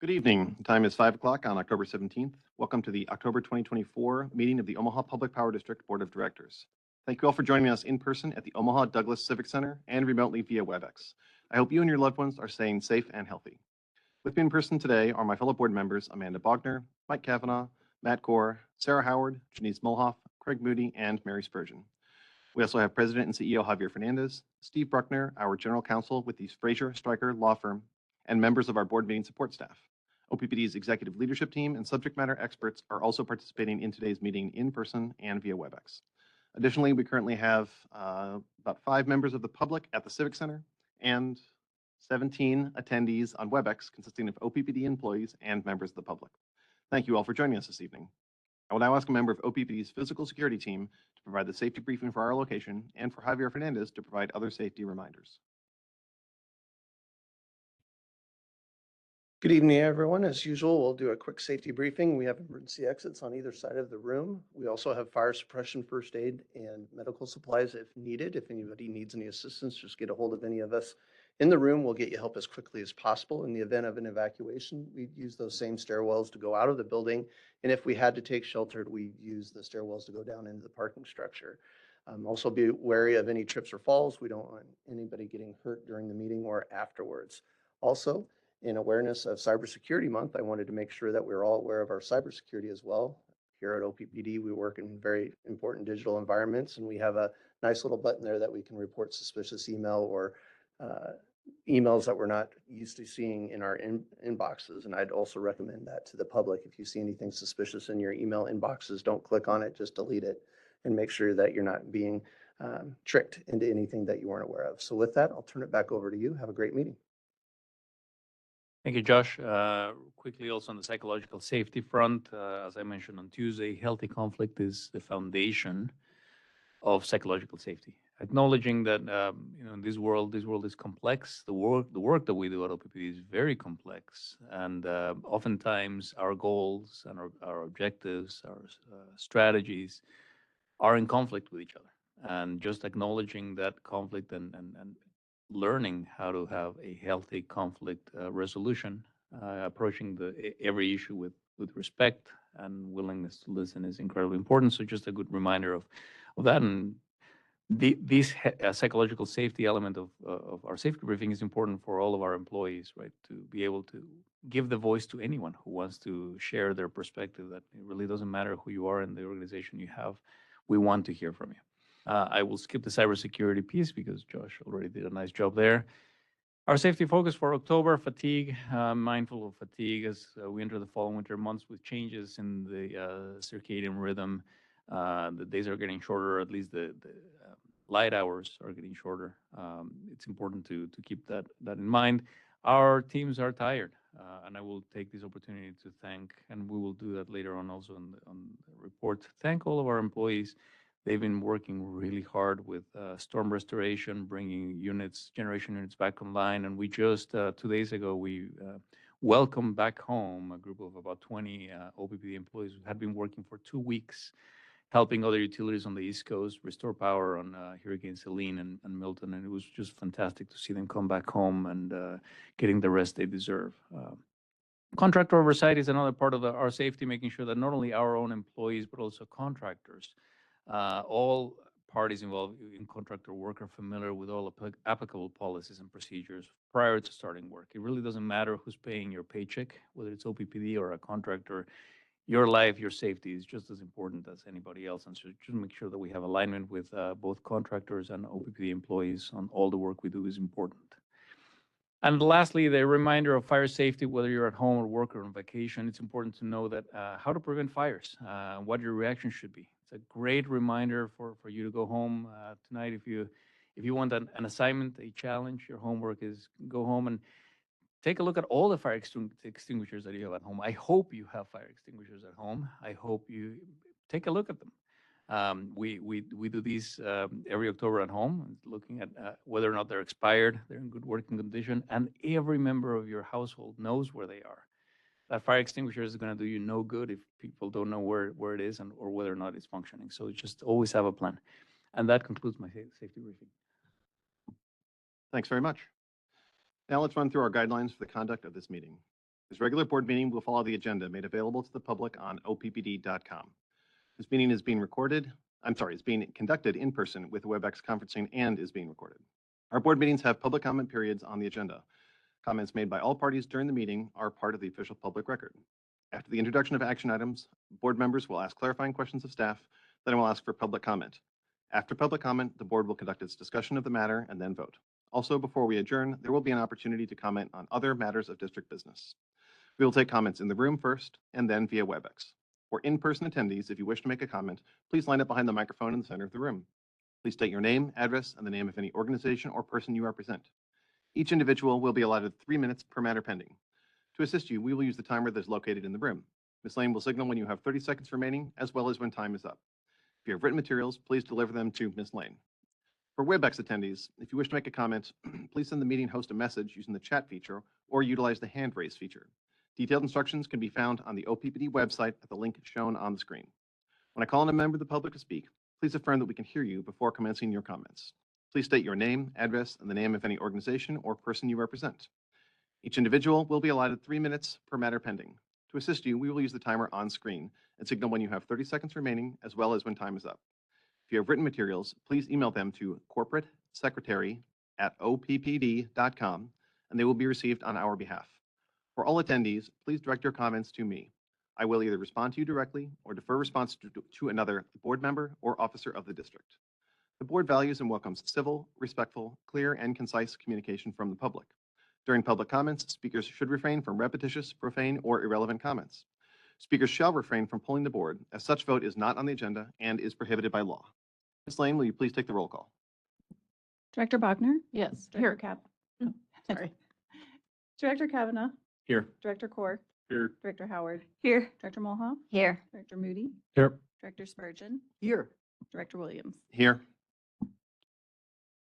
Good evening. The time is 5 o'clock on October 17th. Welcome to the October 2024 meeting of the Omaha Public Power District Board of Directors. Thank you all for joining us in person at the Omaha Douglas Civic Center and remotely via WebEx. I hope you and your loved ones are staying safe and healthy. With me in person today are my fellow board members Amanda Bogner, Mike Kavanaugh, Matt Gore, Sarah Howard, Janice Mulhoff, Craig Moody, and Mary Spurgeon. We also have President and CEO Javier Fernandez, Steve Bruckner, our General Counsel with the Fraser Stryker Law Firm, and members of our board meeting support staff. OPPD's executive leadership team and subject matter experts are also participating in today's meeting in person and via WebEx. Additionally, we currently have about 5 members of the public at the Civic Center and 17 attendees on WebEx consisting of OPPD employees and members of the public. Thank you all for joining us this evening. I will now ask a member of OPPD's physical security team to provide the safety briefing for our location and for Javier Fernandez to provide other safety reminders. Good evening, everyone. As usual, we'll do a quick safety briefing. We have emergency exits on either side of the room. We also have fire suppression, first aid, and medical supplies if needed. If anybody needs any assistance, just get a hold of any of us in the room. We'll get you help as quickly as possible. In the event of an evacuation, we'd use those same stairwells to go out of the building. And if we had to take shelter, we'd use the stairwells to go down into the parking structure. Also be wary of any trips or falls. We don't want anybody getting hurt during the meeting or afterwards. Also, in awareness of Cybersecurity Month, I wanted to make sure that we're all aware of our cybersecurity as well. Here at OPPD, we work in very important digital environments, and we have a nice little button there that we can report suspicious email or emails that we're not used to seeing in our inboxes. And I'd also recommend that to the public. If you see anything suspicious in your email inboxes, don't click on it, just delete it and make sure that you're not being tricked into anything that you weren't aware of. So with that, I'll turn it back over to you. Have a great meeting. Thank you, Josh. Quickly also on the psychological safety front, as I mentioned on Tuesday, healthy conflict is the foundation of psychological safety. Acknowledging that in this world is complex. The work that we do at OPPD is very complex, and oftentimes our goals and our objectives, our strategies are in conflict with each other. And just acknowledging that conflict and learning how to have a healthy conflict resolution, approaching every issue with respect and willingness to listen is incredibly important. So just a good reminder of that. And this psychological safety element of our safety briefing is important for all of our employees, right? To be able to give the voice to anyone who wants to share their perspective, that it really doesn't matter who you are in the organization you have. We want to hear from you. I will skip the cybersecurity piece because Josh already did a nice job there. Our safety focus for October, fatigue, mindful of fatigue as we enter the fall and winter months with changes in the circadian rhythm. The days are getting shorter, at least the light hours are getting shorter. It's important to keep that in mind. Our teams are tired, and I will take this opportunity to thank, and we will do that later on also on the report, thank all of our employees. They've been working really hard with storm restoration, bringing generation units back online. And we just, 2 days ago, we welcomed back home a group of about 20 OPPD employees who had been working for 2 weeks, helping other utilities on the East Coast restore power on Hurricane Helene and Milton. And it was just fantastic to see them come back home and getting the rest they deserve. Contractor oversight is another part of our safety, making sure that not only our own employees, but also contractors, all parties involved in contractor work are familiar with all applicable policies and procedures prior to starting work. It really doesn't matter who's paying your paycheck, whether it's OPPD or a contractor. Your life, your safety is just as important as anybody else. And so just make sure that we have alignment with both contractors and OPPD employees on all the work we do is important. And lastly, the reminder of fire safety, whether you're at home or work or on vacation. It's important to know that how to prevent fires, what your reaction should be. It's a great reminder for you to go home tonight. If you want an assignment, a challenge, your homework is go home and take a look at all the fire extinguishers that you have at home. I hope you have fire extinguishers at home. I hope you take a look at them. We do these every October at home, looking at whether or not they're expired, they're in good working condition, and every member of your household knows where they are. That fire extinguisher is going to do you no good if people don't know where it is or whether or not it's functioning. So just always have a plan. And that concludes my safety briefing. Thanks very much. Now let's run through our guidelines for the conduct of this meeting. This regular board meeting will follow the agenda made available to the public on OPPD.com. This meeting is being it's being conducted in person with WebEx conferencing and is being recorded. Our board meetings have public comment periods on the agenda. Comments made by all parties during the meeting are part of the official public record. After the introduction of action items, board members will ask clarifying questions of staff, then will ask for public comment. After public comment, the board will conduct its discussion of the matter and then vote. Also, before we adjourn, there will be an opportunity to comment on other matters of district business. We will take comments in the room first and then via WebEx. For in-person attendees, if you wish to make a comment, please line up behind the microphone in the center of the room. Please state your name, address, and the name of any organization or person you represent. Each individual will be allotted 3 minutes per matter pending. To assist you, we will use the timer that is located in the room. Ms. Lane will signal when you have 30 seconds remaining, as well as when time is up. If you have written materials, please deliver them to Ms. Lane. For WebEx attendees, if you wish to make a comment, please send the meeting host a message using the chat feature or utilize the hand raise feature. Detailed instructions can be found on the OPPD website at the link shown on the screen. When I call on a member of the public to speak, please affirm that we can hear you before commencing your comments. Please state your name, address, and the name of any organization or person you represent. Each individual will be allotted 3 minutes per matter pending. To assist you, we will use the timer on screen and signal when you have 30 seconds remaining, as well as when time is up. If you have written materials, please email them to corporatesecretary@oppd.com, and they will be received on our behalf. For all attendees, please direct your comments to me. I will either respond to you directly or defer response to another board member or officer of the district. The board values and welcomes civil, respectful, clear, and concise communication from the public. During public comments, speakers should refrain from repetitious, profane, or irrelevant comments. Speakers shall refrain from pulling the board, as such vote is not on the agenda and is prohibited by law. Ms. Lane, will you please take the roll call? Director Bachner? Yes. Director Sorry. Director Kavanaugh? Here. Director Core? Here. Director Howard? Here. Director Mulhall? Here. Director Moody? Here. Director Spurgeon? Here. Director Williams? Here.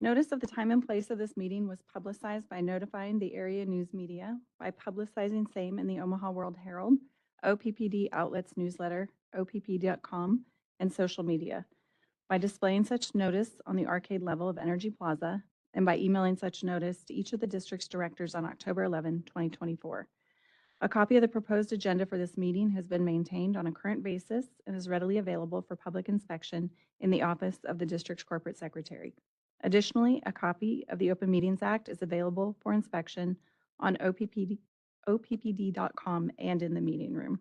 Notice of the time and place of this meeting was publicized by notifying the area news media, by publicizing same in the Omaha World Herald, OPPD outlets newsletter, oppd.com, and social media, by displaying such notice on the arcade level of Energy Plaza, and by emailing such notice to each of the district's directors on October 11, 2024. A copy of the proposed agenda for this meeting has been maintained on a current basis and is readily available for public inspection in the office of the district's corporate secretary. Additionally, a copy of the Open Meetings Act is available for inspection on oppd.com and in the meeting room.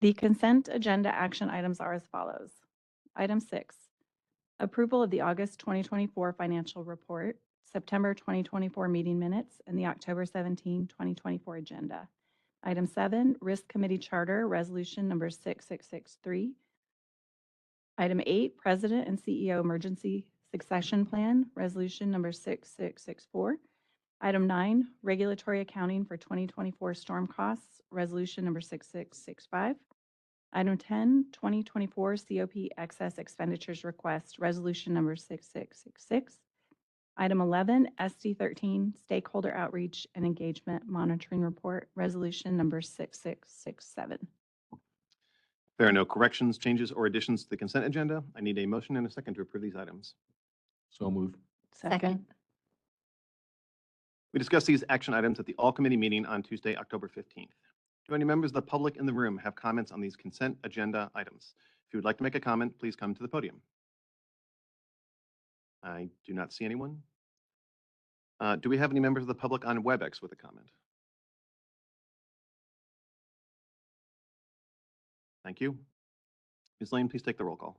The consent agenda action items are as follows. Item 6, approval of the August 2024 financial report, September 2024 meeting minutes, and the October 17, 2024 agenda. Item 7, Risk Committee Charter, Resolution Number 6663. Item 8, President and CEO Emergency Succession Plan, Resolution Number 6664. Item 9, Regulatory Accounting for 2024 Storm Costs, Resolution Number 6665. Item 10, 2024 COP Excess Expenditures Request, Resolution Number 6666. Item 11, SD13 Stakeholder Outreach and Engagement Monitoring Report, Resolution Number 6667. If there are no corrections, changes, or additions to the consent agenda, I need a motion and a second to approve these items. So moved. Second. We discussed these action items at the all-committee meeting on Tuesday, October 15th. Do any members of the public in the room have comments on these consent agenda items? If you would like to make a comment, please come to the podium. I do not see anyone. Do we have any members of the public on WebEx with a comment? Thank you. Ms. Lane, please take the roll call.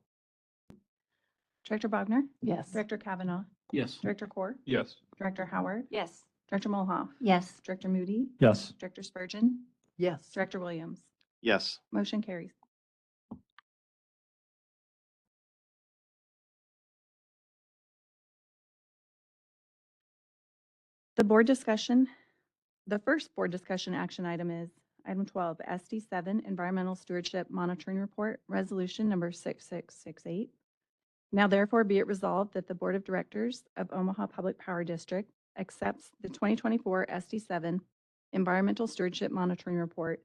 Director Bogner? Yes. Director Kavanaugh? Yes. Director Core? Yes. Director Howard? Yes. Director Mulhall? Yes. Director Moody? Yes. Director Spurgeon? Yes. Director Williams? Yes. Motion carries. The first board discussion action item is item 12, SD7 Environmental Stewardship Monitoring Report, Resolution Number 6668. Now therefore be it resolved that the Board of Directors of Omaha Public Power District accepts the 2024 SD7 Environmental Stewardship Monitoring Report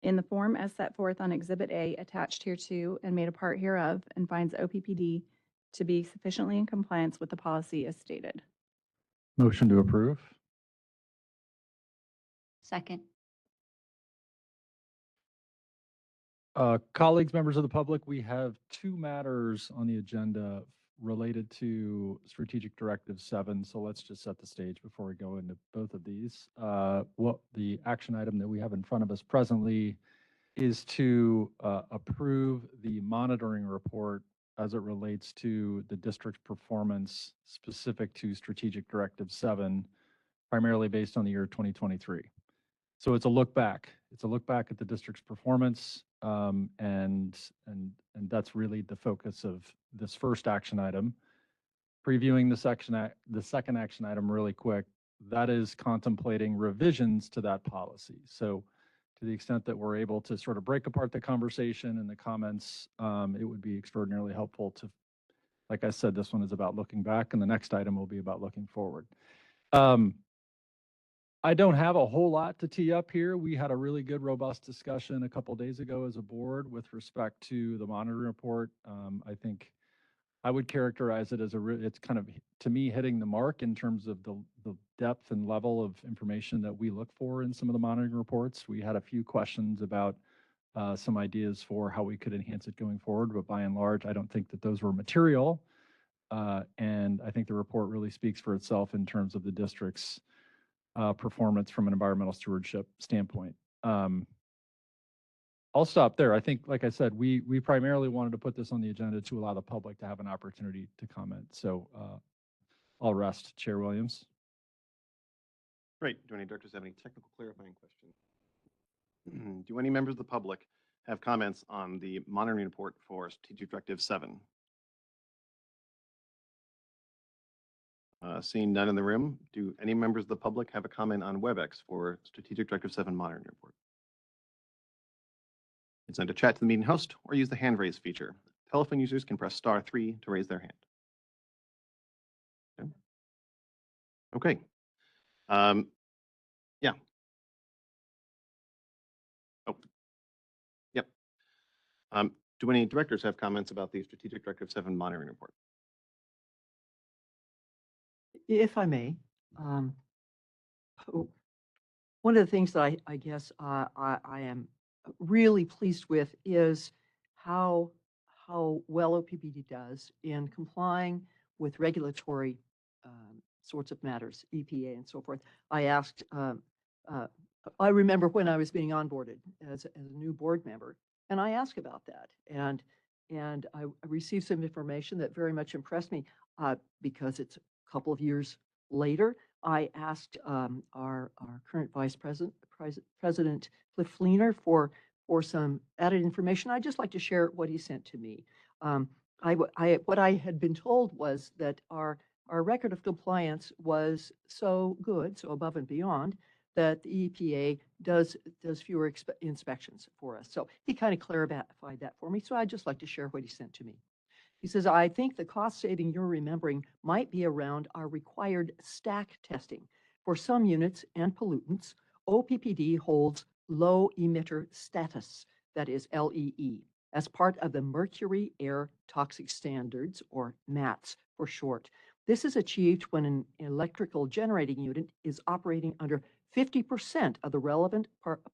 in the form as set forth on Exhibit A attached hereto and made a part hereof, and finds OPPD to be sufficiently in compliance with the policy as stated. Motion to approve. Second. Colleagues, members of the public, we have two matters on the agenda related to Strategic Directive 7. So let's just set the stage before we go into both of these. What the action item that we have in front of us presently is to approve the monitoring report as it relates to the district's performance specific to Strategic Directive 7, primarily based on the year 2023. So it's a look back. It's a look back at the district's performance, and that's really the focus of this first action item. Previewing the second action item really quick, that is contemplating revisions to that policy. So to the extent that we're able to sort of break apart the conversation and the comments, it would be extraordinarily helpful to, like I said, this one is about looking back, and the next item will be about looking forward. I don't have a whole lot to tee up here. We had a really good, robust discussion a couple of days ago as a board with respect to the monitoring report. I think I would characterize it as it's kind of, to me, hitting the mark in terms of the depth and level of information that we look for in some of the monitoring reports. We had a few questions about some ideas for how we could enhance it going forward, but by and large, I don't think that those were material. And I think the report really speaks for itself in terms of the district's performance from an environmental stewardship standpoint. I'll stop there. I think, like I said, we primarily wanted to put this on the agenda to allow the public to have an opportunity to comment. So I'll rest, Chair Williams. Great. Do any directors have any technical clarifying questions? Do any members of the public have comments on the monitoring report for Strategic Directive 7? Seeing none in the room, do any members of the public have a comment on WebEx for Strategic Directive 7 monitoring report? Send a chat to the meeting host or use the hand raise feature. Telephone users can press *3 to raise their hand. Okay. Yeah. Oh, yep. Do any directors have comments about the Strategic Directive 7 monitoring report? If I may, one of the things that I guess I am really pleased with is how well OPPD does in complying with regulatory sorts of matters, EPA and so forth. I asked, I remember when I was being onboarded as a new board member, and I asked about that, and I received some information that very much impressed me because it's a couple of years later. I asked our current Vice President Cliff Fleener for some added information. I'd just like to share what he sent to me. What I had been told was that our record of compliance was so good, so above and beyond, that the EPA does fewer inspections for us. So he kind of clarified that for me. So I'd just like to share what he sent to me. He says, I think the cost saving you're remembering might be around our required stack testing. For some units and pollutants, OPPD holds low emitter status, that is LEE, as part of the Mercury Air Toxic Standards, or MATS for short. This is achieved when an electrical generating unit is operating under 50% of the relevant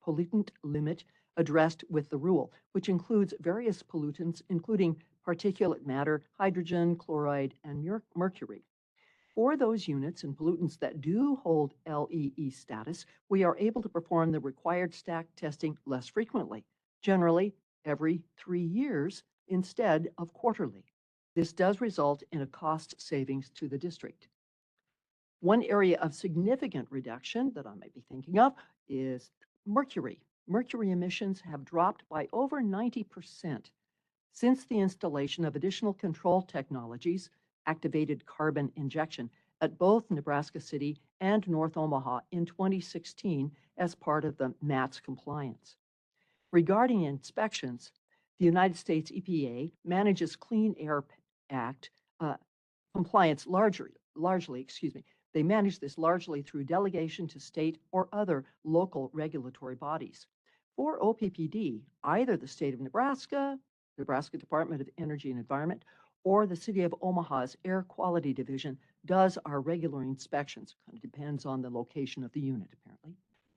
pollutant limit addressed with the rule, which includes various pollutants, including particulate matter, hydrogen, chloride, and mercury. For those units and pollutants that do hold LEE status, we are able to perform the required stack testing less frequently, generally every 3 years instead of quarterly. This does result in a cost savings to the district. One area of significant reduction that I might be thinking of is mercury. Mercury emissions have dropped by over 90% since the installation of additional control technologies, activated carbon injection, at both Nebraska City and North Omaha in 2016 as part of the MATS compliance. Regarding inspections, the United States EPA manages Clean Air Act compliance largely, they manage this largely through delegation to state or other local regulatory bodies. For OPPD, either the state of Nebraska Department of Energy and Environment, or the City of Omaha's Air Quality Division does our regular inspections. Kind of depends on the location of the unit, apparently.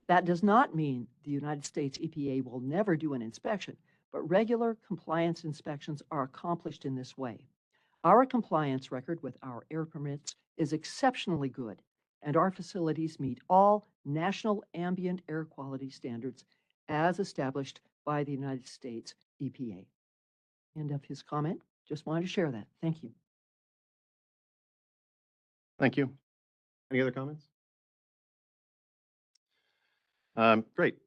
That does not mean the United States EPA will never do an inspection, but regular compliance inspections are accomplished in this way. Our compliance record with our air permits is exceptionally good, and our facilities meet all national ambient air quality standards as established by the United States EPA. End of his comment. Just wanted to share that. Thank you. Thank you. Any other comments? Great.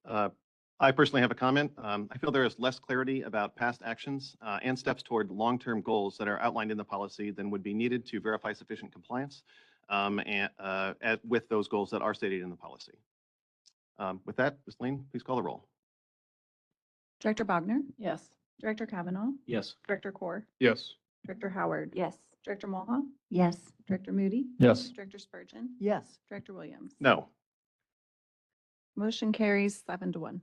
I personally have a comment. I feel there is less clarity about past actions and steps toward long-term goals that are outlined in the policy than would be needed to verify sufficient compliance with those goals that are stated in the policy. With that, Ms. Lane, please call the roll. Director Bogner, Yes. Director Kavanaugh, Yes. Director Corr, Yes. Director Howard. Yes. Director Mulha, Yes. Director Moody, Yes. Director Spurgeon, Yes. Director Williams. No. Motion carries 7-1.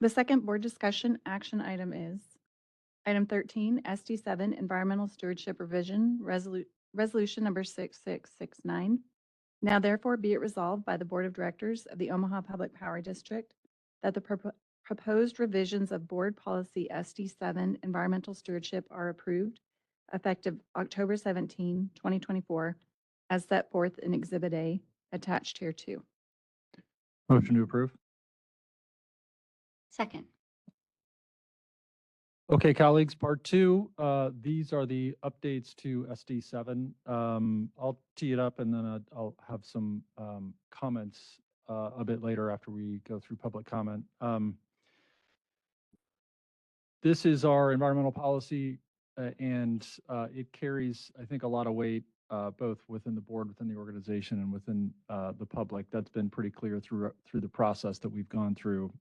The second board discussion action item is item 13, SD7 Environmental Stewardship Revision, Resolution number 6669. Now therefore be it resolved by the Board of Directors of the Omaha Public Power District that the proposed revisions of Board Policy SD7 Environmental Stewardship are approved effective October 17, 2024, as set forth in Exhibit A attached here too. Motion to approve. Second. Okay, colleagues, part two, these are the updates to SD7. I'll tee it up and then I'll have some comments a bit later after we go through public comment. This is our environmental policy and it carries, I think, a lot of weight both within the board, within the organization, and within the public. That's been pretty clear through the process that we've gone through.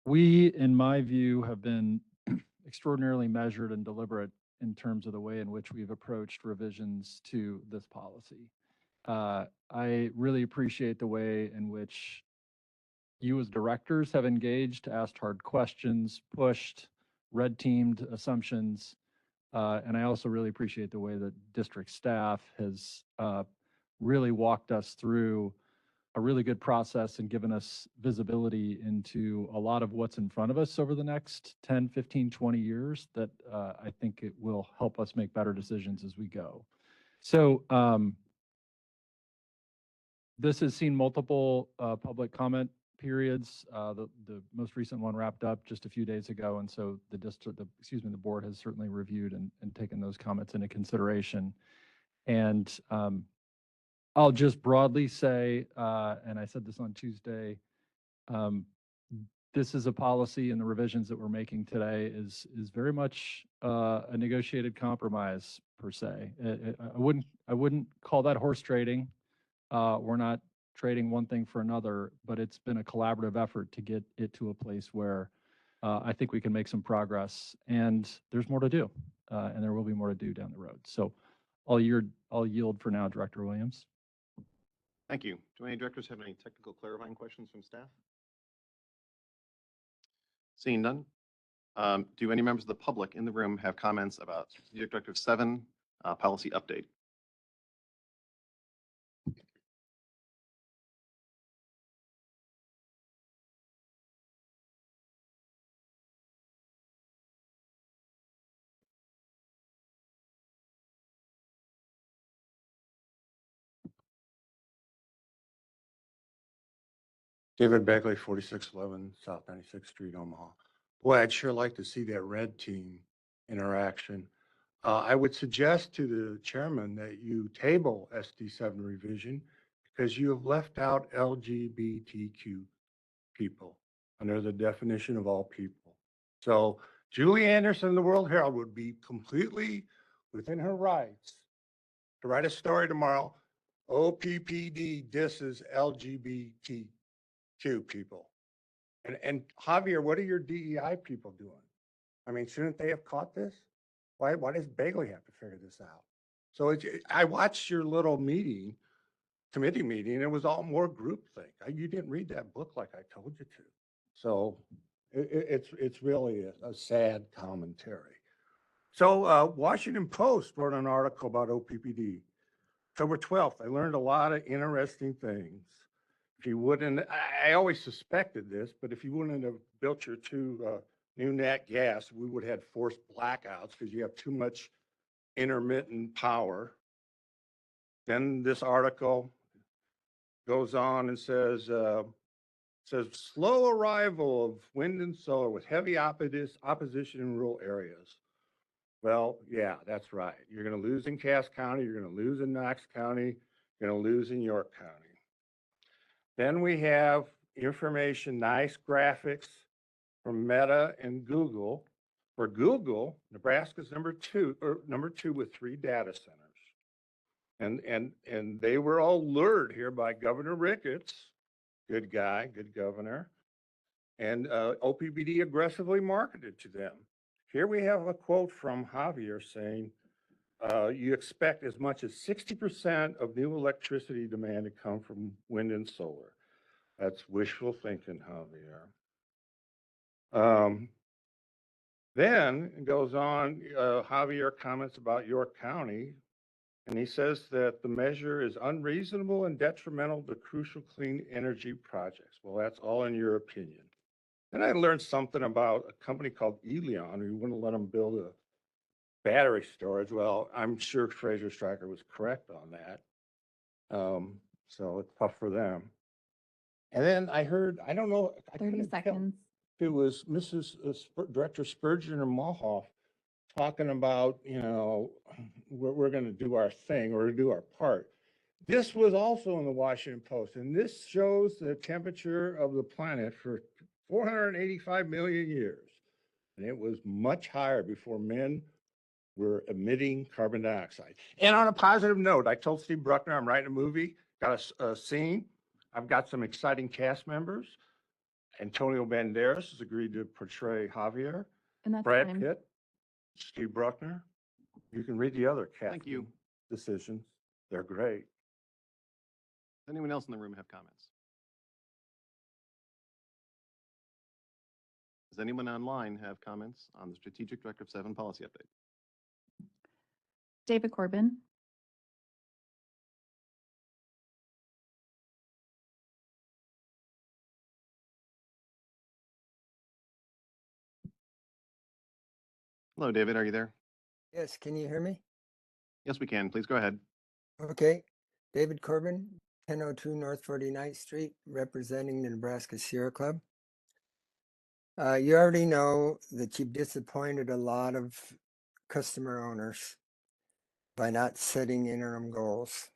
We, in my view, have been extraordinarily measured and deliberate in terms of the way in which we've approached revisions to this policy. I really appreciate the way in which you as directors have engaged, asked hard questions, pushed, red teamed assumptions. And I also really appreciate the way that district staff has really walked us through a really good process and given us visibility into a lot of what's in front of us over the next 10, 15, 20 years that I think it will help us make better decisions as we go. So this has seen multiple public comment periods. The most recent one wrapped up just a few days ago. And so the board has certainly reviewed and taken those comments into consideration. And I'll just broadly say, and I said this on Tuesday, this is a policy, and the revisions that we're making today is very much a negotiated compromise per se. I wouldn't call that horse trading. We're not trading one thing for another, but it's been a collaborative effort to get it to a place where I think we can make some progress, and there's more to do, and there will be more to do down the road. So I'll yield for now, Director Williams. Thank you. Do any directors have any technical clarifying questions from staff? Seeing none, do any members of the public in the room have comments about Strategic Directive 7 policy update? David Beckley, 4611 South 96th Street, Omaha. Boy, I'd sure like to see that red team interaction. I would suggest to the chairman that you table SD7 revision because you have left out LGBTQ people under the definition of all people. So Julie Anderson in the World Herald would be completely within her rights to write a story tomorrow. OPPD disses LGBTQ people. And Javier, what are your DEI people doing? I mean, shouldn't they have caught this? Why does Bagley have to figure this out? So I watched your little committee meeting, it was all more groupthink. You didn't read that book like I told you to. So it's really a sad commentary. So Washington Post wrote an article about OPPD. October 12th, I learned a lot of interesting things. If you wouldn't, I always suspected this, but if you wouldn't have built your two new nat gas, we would have had forced blackouts because you have too much intermittent power. Then this article goes on and says slow arrival of wind and solar with heavy opposition in rural areas. Well, yeah, that's right. You're going to lose in Cass County. You're going to lose in Knox County. You're going to lose in York County. Then we have information, nice graphics from Meta and Google. For Google, Nebraska's number two with 3 data centers. And they were all lured here by Governor Ricketts, good guy, good governor, and OPPD aggressively marketed to them. Here we have a quote from Javier saying, you expect as much as 60% of new electricity demand to come from wind and solar. That's wishful thinking, Javier. Then it goes on, Javier comments about York County, and he says that the measure is unreasonable and detrimental to crucial clean energy projects. Well, that's all in your opinion. Then I learned something about a company called Elion, who wouldn't let them build a battery storage. Well, I'm sure Fraser Stryker was correct on that. So it's tough for them. And then I heard, I don't know, I 30 couldn't tell seconds. if it was Mrs. Director Spurgeon or Mulhoff talking about, you know, we're going to do our thing or do our part. This was also in the Washington Post, and this shows the temperature of the planet for 485 million years. And it was much higher before men were emitting carbon dioxide. And on a positive note, I told Steve Bruckner I'm writing a movie, got a scene. I've got some exciting cast members. Antonio Banderas has agreed to portray Javier. And that's Brad fine. Pitt, Steve Bruckner. You can read the other Thank you. casting decisions. They're great. Does anyone else in the room have comments? Does anyone online have comments on the Strategic Directive 7 policy update? David Corbin. Hello, David. Are you there? Yes, can you hear me? Yes, we can. Please go ahead. Okay. David Corbin, 1002 North 49th Street, representing the Nebraska Sierra Club. You already know that you've disappointed a lot of customer owners by not setting interim goals.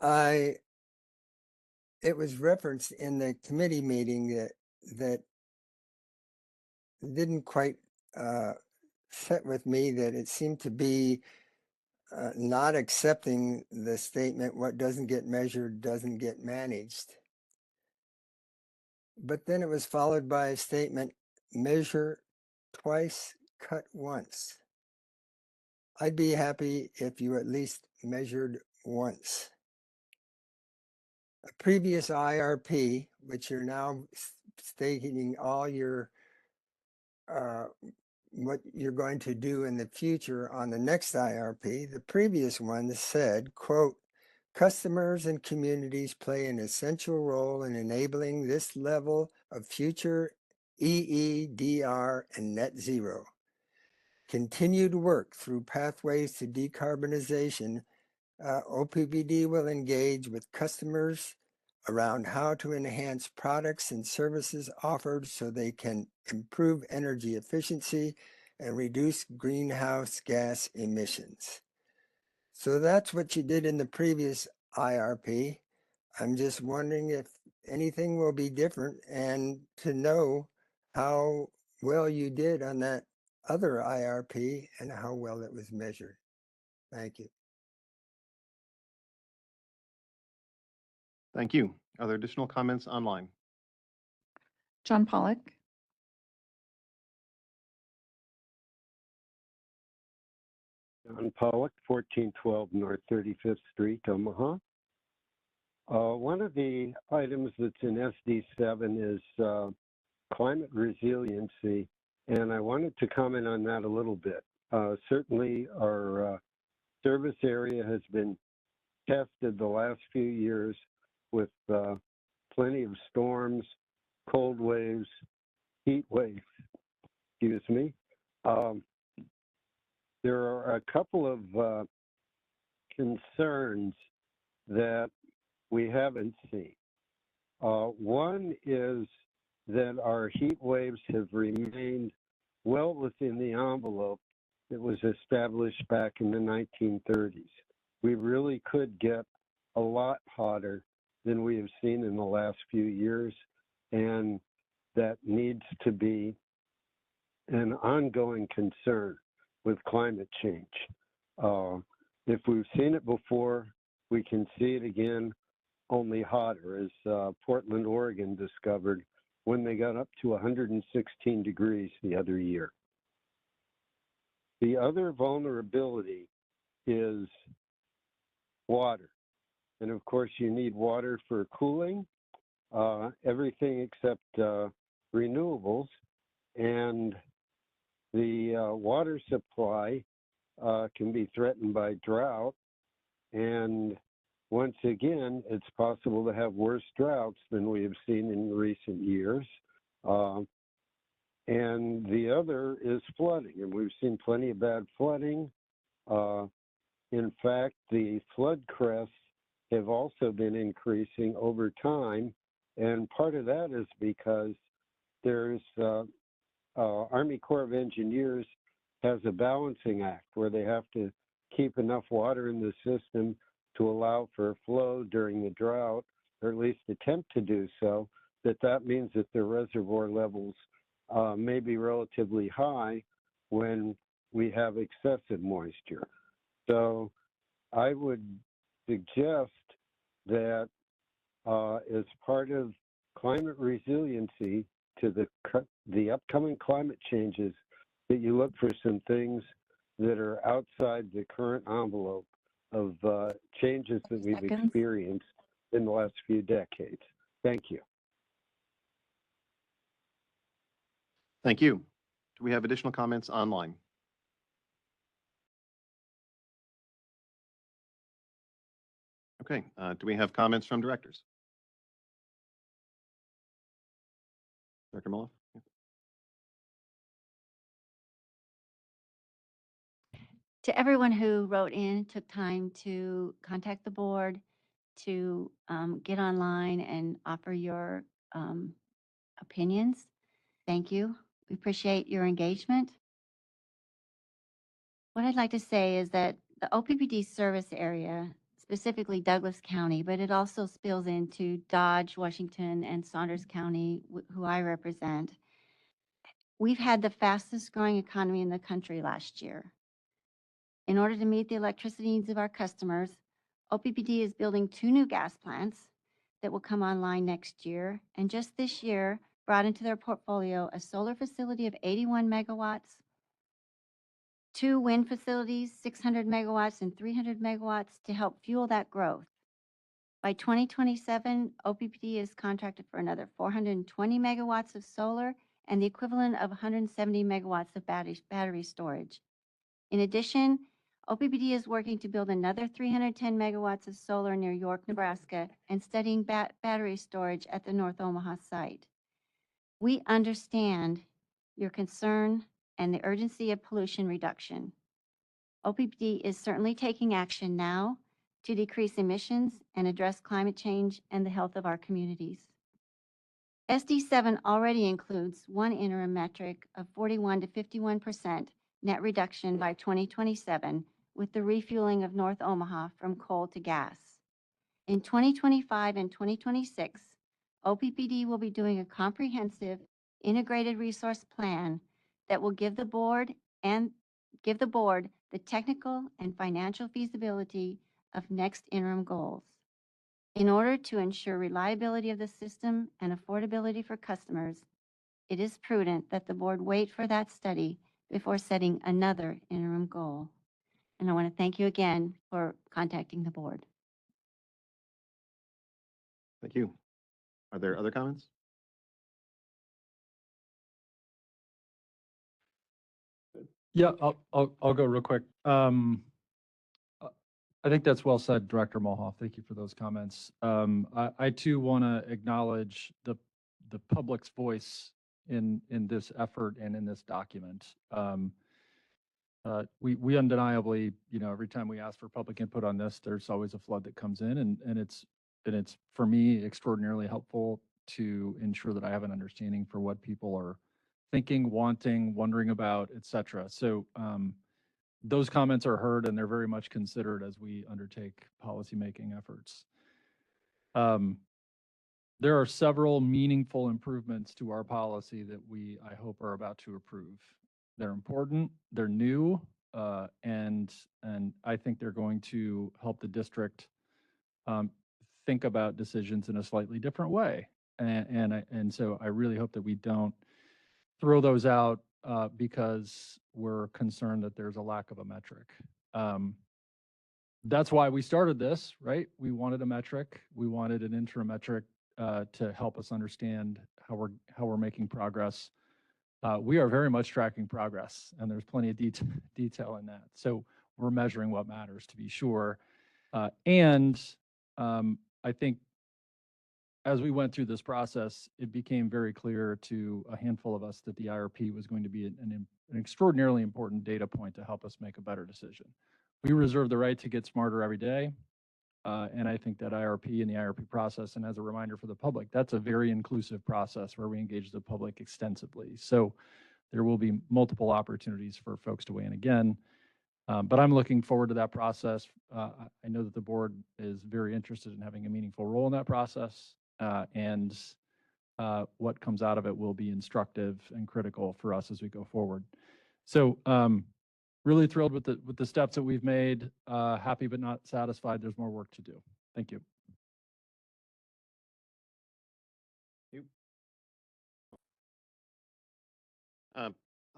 It was referenced in the committee meeting that didn't quite fit with me, that it seemed to be not accepting the statement, what doesn't get measured doesn't get managed. But then it was followed by a statement, measure twice, cut once. I'd be happy if you at least measured once. A previous IRP, which you're now stating all your what you're going to do in the future on the next IRP, the previous one said, quote, customers and communities play an essential role in enabling this level of future EEDR and net zero. Continued work through pathways to decarbonization, OPPD will engage with customers around how to enhance products and services offered so they can improve energy efficiency and reduce greenhouse gas emissions. So that's what you did in the previous IRP. I'm just wondering if anything will be different and to know how well you did on that other IRP and how well it was measured. Thank you. Thank you. Are there additional comments online? John Pollock. John Pollock, 1412 North 35th Street, Omaha. One of the items that's in SD7 is climate resiliency, and I wanted to comment on that a little bit. Certainly, our service area has been tested the last few years with plenty of storms, cold waves, heat waves. Excuse me. There are a couple of concerns that we haven't seen. One is that our heat waves have remained well within the envelope that was established back in the 1930s. We really could get a lot hotter than we have seen in the last few years, and that needs to be an ongoing concern with climate change. If we've seen it before, we can see it again, only hotter, as Portland, Oregon discovered when they got up to 116 degrees the other year. The other vulnerability is water. And of course, you need water for cooling, everything except renewables. And the water supply can be threatened by drought. And once again, it's possible to have worse droughts than we have seen in recent years. And the other is flooding, and we've seen plenty of bad flooding. In fact, the flood crests have also been increasing over time, and part of that is because there's Army Corps of Engineers has a balancing act where they have to keep enough water in the system to allow for flow during the drought, or at least attempt to do so. That means that the reservoir levels may be relatively high when we have excessive moisture. So I would suggest that as part of climate resiliency to the upcoming climate changes, that you look for some things that are outside the current envelope of changes that we've experienced in the last few decades. Thank you. Thank you. Do we have additional comments online? Okay, do we have comments from directors? Dr. Mullough? To everyone who wrote in, took time to contact the board, to get online and offer your opinions, thank you. We appreciate your engagement. What I'd like to say is that the OPPD service area, specifically Douglas County, but it also spills into Dodge, Washington, and Saunders County, who I represent. We've had the fastest growing economy in the country last year. In order to meet the electricity needs of our customers, OPPD is building 2 new gas plants that will come online next year, and just this year brought into their portfolio a solar facility of 81 megawatts, 2 wind facilities, 600 megawatts and 300 megawatts to help fuel that growth. By 2027, OPPD is contracted for another 420 megawatts of solar and the equivalent of 170 megawatts of battery storage. In addition, OPPD is working to build another 310 megawatts of solar near York, Nebraska, and studying battery storage at the North Omaha site. We understand your concern and the urgency of pollution reduction. OPPD is certainly taking action now to decrease emissions and address climate change and the health of our communities. SD7 already includes one interim metric of 41 to 51% net reduction by 2027 with the refueling of North Omaha from coal to gas. In 2025 and 2026, OPPD will be doing a comprehensive integrated resource plan that will give the board the technical and financial feasibility of next interim goals. In order to ensure reliability of the system and affordability for customers, it is prudent that the board wait for that study before setting another interim goal. And I want to thank you again for contacting the board. Thank you. Are there other comments? Yeah, I'll go real quick. Uh, I think that's well said, Director Mulhoff. Thank you for those comments. I too want to acknowledge the public's voice in this effort and in this document. We undeniably, every time we ask for public input on this, there's always a flood that comes in, and it's for me extraordinarily helpful to ensure that I have an understanding for what people are thinking, wanting, wondering about, et cetera. So those comments are heard and they're very much considered as we undertake policymaking efforts. There are several meaningful improvements to our policy that I hope, are about to approve. They're important, they're new, and I think they're going to help the district think about decisions in a slightly different way. And so I really hope that we don't throw those out because we're concerned that there's a lack of a metric. That's why we started this, right? We wanted a metric. We wanted an interim metric to help us understand how we're making progress. We are very much tracking progress, and there's plenty of detail in that. So we're measuring what matters, to be sure. And I think as we went through this process, it became very clear to a handful of us that the IRP was going to be an extraordinarily important data point to help us make a better decision. We reserve the right to get smarter every day. And I think that IRP and the IRP process, and as a reminder for the public, that's a very inclusive process where we engage the public extensively. So there will be multiple opportunities for folks to weigh in again. But I'm looking forward to that process. I know that the board is very interested in having a meaningful role in that process. And what comes out of it will be instructive and critical for us as we go forward. So really thrilled with the steps that we've made. Happy but not satisfied. There's more work to do. Thank you.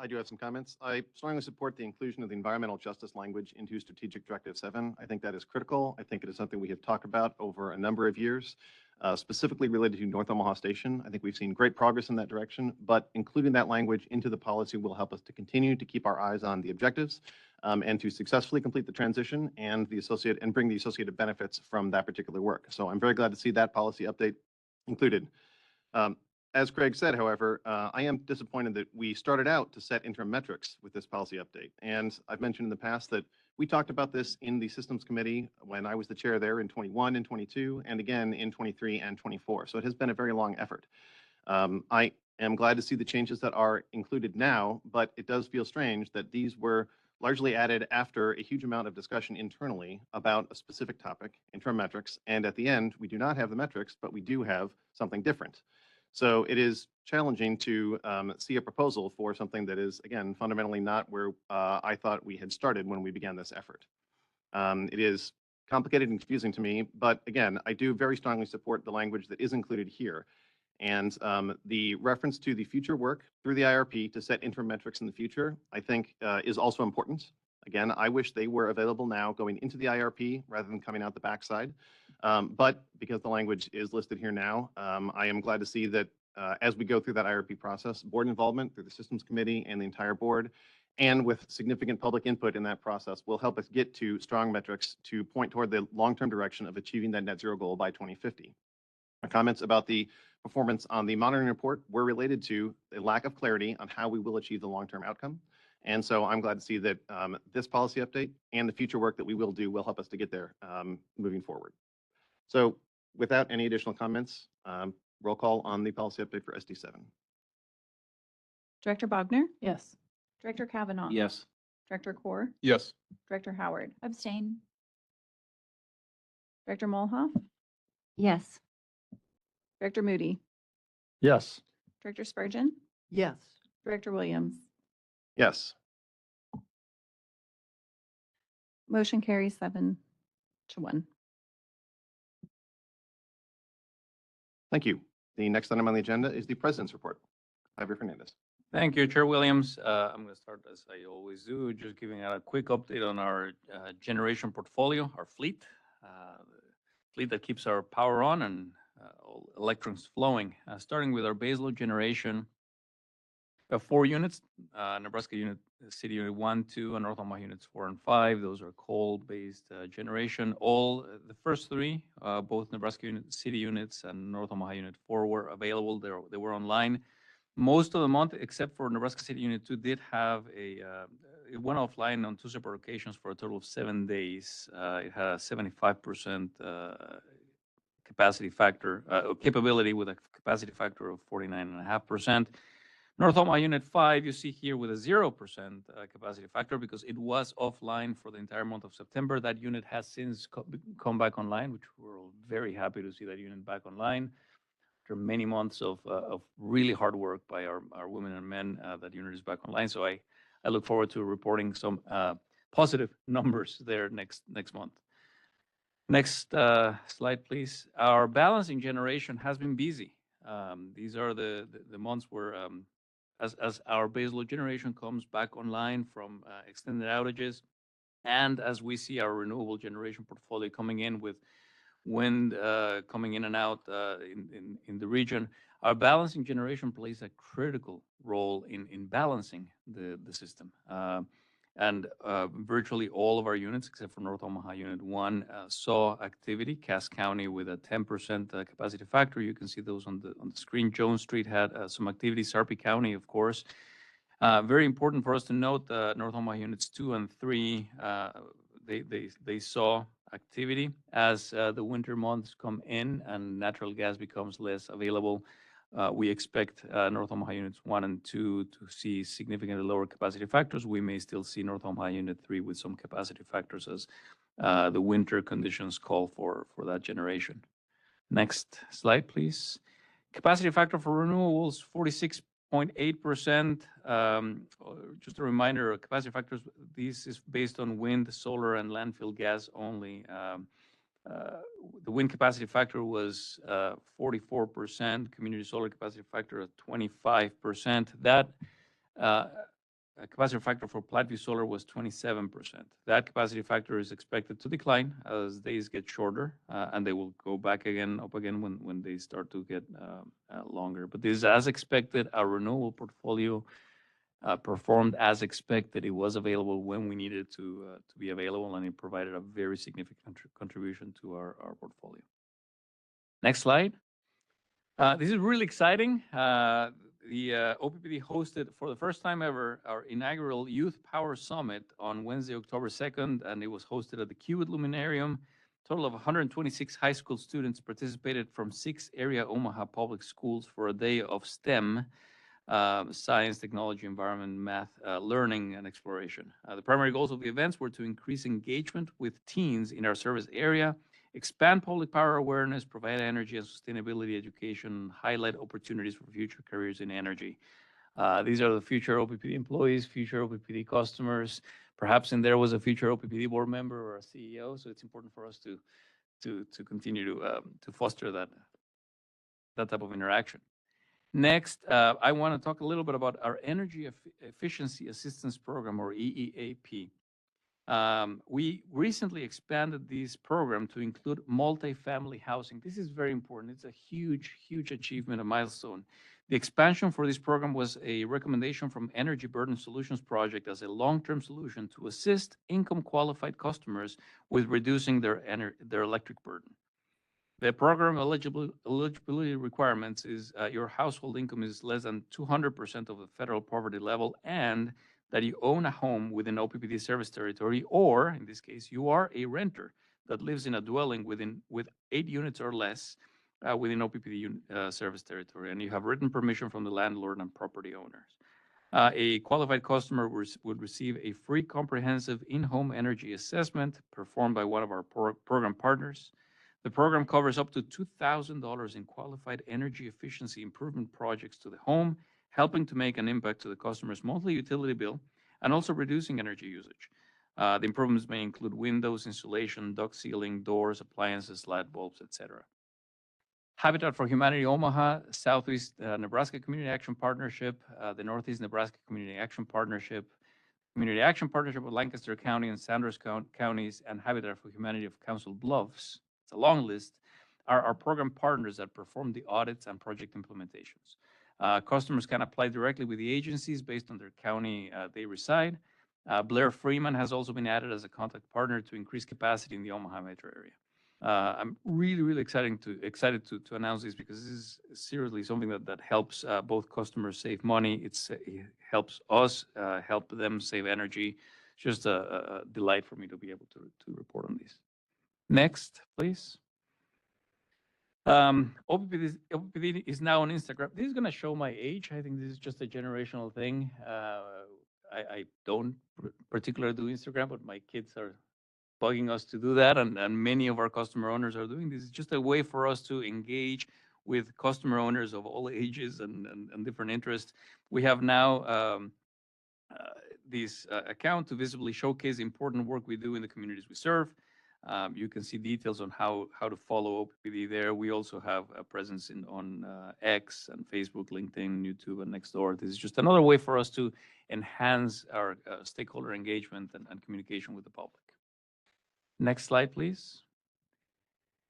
I do have some comments. I strongly support the inclusion of the environmental justice language into Strategic Directive 7. I think that is critical. I think it is something we have talked about over a number of years, specifically related to North Omaha Station. I think we've seen great progress in that direction, but including that language into the policy will help us to continue to keep our eyes on the objectives and to successfully complete the transition and bring the associated benefits from that particular work. So I'm very glad to see that policy update included. As Craig said, however, I am disappointed that we started out to set interim metrics with this policy update. And I've mentioned in the past that we talked about this in the Systems Committee when I was the chair there in 21 and 22, and again in 23 and 24. So it has been a very long effort. I am glad to see the changes that are included now, but it does feel strange that these were largely added after a huge amount of discussion internally about a specific topic, interim metrics. And at the end, we do not have the metrics, but we do have something different. So it is challenging to see a proposal for something that is, again, fundamentally not where I thought we had started when we began this effort. It is complicated and confusing to me, but again, I do very strongly support the language that is included here. And the reference to the future work through the IRP to set interim metrics in the future, I think is also important. Again, I wish they were available now going into the IRP rather than coming out the backside. But because the language is listed here now, I am glad to see that as we go through that IRP process, board involvement through the Systems Committee and the entire board, and with significant public input in that process, will help us get to strong metrics to point toward the long-term direction of achieving that net zero goal by 2050. My comments about the performance on the monitoring report were related to a lack of clarity on how we will achieve the long-term outcome. And so I'm glad to see that this policy update and the future work that we will do will help us to get there moving forward. So without any additional comments, roll call on the policy update for SD7. Director Bogner? Yes. Director Kavanaugh? Yes. Director Core? Yes. Director Howard? Abstain. Director Mulhoff? Yes. Director Moody? Yes. Director Spurgeon? Yes. Director Williams? Yes. Motion carries 7-1. Thank you. The next item on the agenda is the President's report. Javier Fernandez. Thank you, Chair Williams. I'm going to start as I always do, just giving a quick update on our generation portfolio, our fleet, fleet that keeps our power on and all electrons flowing. Starting with our baseload generation, 4 units, Nebraska City Unit 1, 2, and North Omaha Units 4 and 5. Those are coal-based generation. The first 3, both Nebraska City Units and North Omaha Unit 4 were available. They were online. Most of the month, except for Nebraska City Unit 2, did have it went offline on 2 separate occasions for a total of 7 days. It had a 75% capacity factor, capability with a capacity factor of 49.5%. North Omaha Unit 5, you see here with a 0% capacity factor because it was offline for the entire month of September. That unit has since come back online, which we're very happy to see that unit back online. After many months of really hard work by our women and men, that unit is back online. So I look forward to reporting some positive numbers there next month. Next slide, please. Our balancing generation has been busy. These are the months where, as our baseload generation comes back online from extended outages, and as we see our renewable generation portfolio coming in with wind coming in and out in the region, our balancing generation plays a critical role in balancing the system. And virtually all of our units, except for North Omaha Unit 1, saw activity. Cass County with a 10% capacity factor. You can see those on the screen. Jones Street had some activity. Sarpy County, of course. Very important for us to note, North Omaha Units 2 and 3, they saw activity as the winter months come in and natural gas becomes less available. We expect North Omaha Units 1 and 2 to see significantly lower capacity factors. We may still see North Omaha Unit 3 with some capacity factors as the winter conditions call for that generation. Next slide, please. Capacity factor for renewables, 46.8%. Just a reminder, capacity factors, this is based on wind, solar, and landfill gas only. The wind capacity factor was 44%, community solar capacity factor at 25%. That capacity factor for Platteview Solar was 27%. That capacity factor is expected to decline as days get shorter, and they will go back up again when they start to get longer. But this is as expected. Our renewable portfolio performed as expected. It was available when we needed to be available, and it provided a very significant contribution to our portfolio. Next slide. This is really exciting. The OPPD hosted for the first time ever our inaugural Youth Power Summit on Wednesday, October 2nd, and it was hosted at the Cubit Luminarium. A total of 126 high school students participated from 6 area Omaha public schools for a day of STEM, science, technology, environment, math, learning, and exploration. The primary goals of the events were to increase engagement with teens in our service area, expand public power awareness, provide energy and sustainability education, highlight opportunities for future careers in energy. These are the future OPPD employees, future OPPD customers. Perhaps in there was a future OPPD board member or a CEO. So it's important for us to continue to foster that type of interaction. Next, I want to talk a little bit about our Energy Efficiency Assistance Program, or EEAP. We recently expanded this program to include multifamily housing. This is very important. It's a huge, huge achievement, a milestone. The expansion for this program was a recommendation from Energy Burden Solutions Project as a long-term solution to assist income-qualified customers with reducing their electric burden. The program eligibility requirements is your household income is less than 200% of the federal poverty level, and that you own a home within OPPD service territory, or in this case, you are a renter that lives in a dwelling with 8 units or less within OPPD service territory, and you have written permission from the landlord and property owners. A qualified customer would receive a free comprehensive in-home energy assessment performed by one of our program partners. The program covers up to $2,000 in qualified energy efficiency improvement projects to the home, helping to make an impact to the customer's monthly utility bill and also reducing energy usage. The improvements may include windows, insulation, duct sealing, doors, appliances, light bulbs, etc. Habitat for Humanity Omaha, Southeast Nebraska Community Action Partnership, the Northeast Nebraska Community Action Partnership, Community Action Partnership with Lancaster County and Sanders counties, and Habitat for Humanity of Council Bluffs. It's a long list. Are our program partners that perform the audits and project implementations. Customers can apply directly with the agencies based on their county they reside. Blair Freeman has also been added as a contact partner to increase capacity in the Omaha metro area. I'm really excited to announce this because this is seriously something that helps both customers save money. It helps us help them save energy. It's just a delight for me to be able to report on these. Next, please. OPPD is now on Instagram. This is going to show my age. I think this is just a generational thing. I don't particularly do Instagram, but my kids are bugging us to do that, and many of our customer owners are doing this. It's just a way for us to engage with customer owners of all ages and different interests. We have now this account to visibly showcase the important work we do in the communities we serve. You can see details on how to follow OPPD there. We also have a presence on X and Facebook, LinkedIn, YouTube, and Nextdoor. This is just another way for us to enhance our stakeholder engagement and communication with the public. Next slide, please.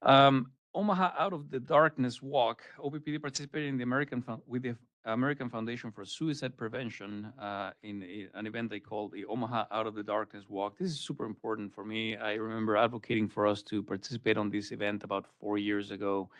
Omaha Out of the Darkness Walk. OPPD participated in the with the American Foundation for Suicide Prevention in an event they called the Omaha Out of the Darkness Walk. This is super important for me. I remember advocating for us to participate on this event about 4 years ago.